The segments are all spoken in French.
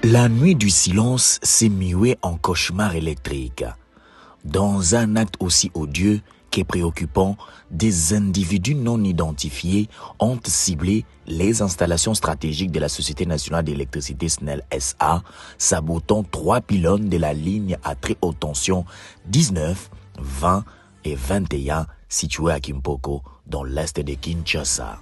La nuit du silence s'est muée en cauchemar électrique. Dans un acte aussi odieux que préoccupant, des individus non identifiés ont ciblé les installations stratégiques de la Société nationale d'électricité SNEL SA, sabotant 3 pylônes de la ligne à très haute tension 19, 20 et 21 situés à Kimpoko, dans l'est de Kinshasa.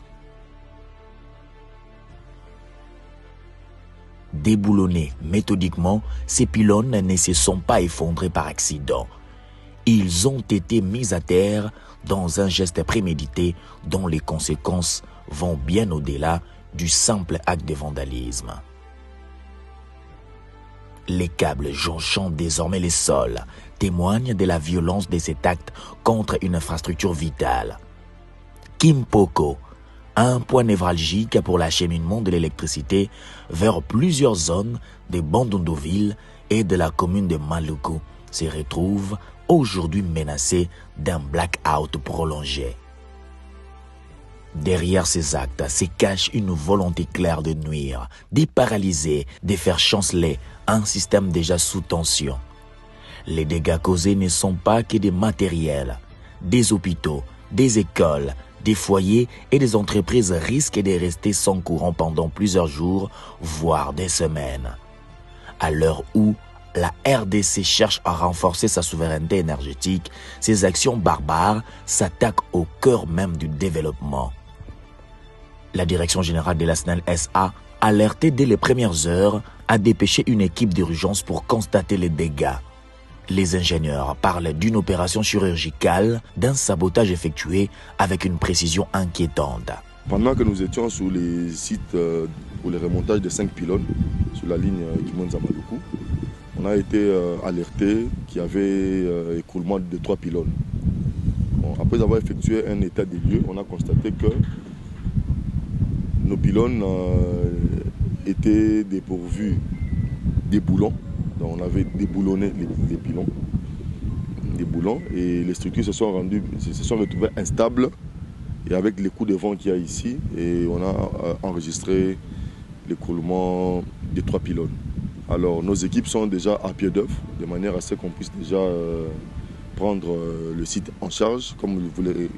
Déboulonnés méthodiquement, ces pylônes ne se sont pas effondrés par accident. Ils ont été mis à terre dans un geste prémédité dont les conséquences vont bien au-delà du simple acte de vandalisme. Les câbles jonchant désormais les sols témoignent de la violence de cet acte contre une infrastructure vitale. Kimpoko, un point névralgique pour l'acheminement de l'électricité vers plusieurs zones de Bandunduville et de la commune de Maluku, se retrouve aujourd'hui menacé d'un blackout prolongé. Derrière ces actes se cache une volonté claire de nuire, de paralyser, de faire chanceler un système déjà sous tension. Les dégâts causés ne sont pas que des matériels. Des hôpitaux, des écoles, des foyers et des entreprises risquent de rester sans courant pendant plusieurs jours, voire des semaines. À l'heure où la RDC cherche à renforcer sa souveraineté énergétique, ces actions barbares s'attaquent au cœur même du développement. La direction générale de la SNEL SA, alertée dès les premières heures, a dépêché une équipe d'urgence pour constater les dégâts. Les ingénieurs parlent d'une opération chirurgicale, d'un sabotage effectué avec une précision inquiétante. Pendant que nous étions sur les sites pour le remontage de 5 pylônes sur la ligne Kimonza-Maluku, on a été alerté qu'il y avait écroulement de 3 pylônes. Bon, après avoir effectué un état des lieux, on a constaté que nos pylônes étaient dépourvus des boulons. Donc on avait déboulonné les pylônes, des boulons, et les structures se sont retrouvées instables, et avec les coups de vent qu'il y a ici, et on a enregistré l'écroulement des 3 pylônes. Alors nos équipes sont déjà à pied d'œuvre, de manière à ce qu'on puisse déjà prendre le site en charge, comme vous l'avez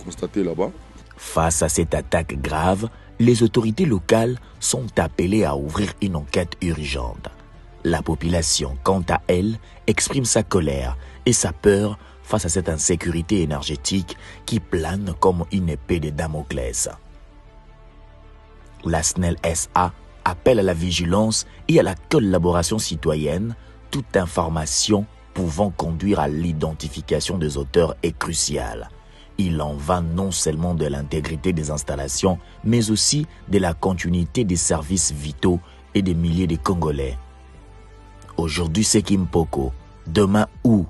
constaté là-bas. Face à cette attaque grave, les autorités locales sont appelées à ouvrir une enquête urgente. La population, quant à elle, exprime sa colère et sa peur face à cette insécurité énergétique qui plane comme une épée de Damoclès. La SNEL SA appelle à la vigilance et à la collaboration citoyenne. Toute information pouvant conduire à l'identification des auteurs est cruciale. Il en va non seulement de l'intégrité des installations, mais aussi de la continuité des services vitaux et des milliers de Congolais. Aujourd'hui, c'est Kimpoko. Demain, où?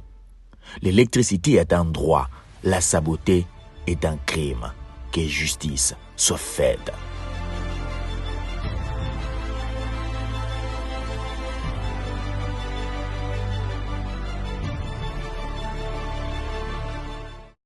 L'électricité est un droit. La saboter est un crime. Que justice soit faite.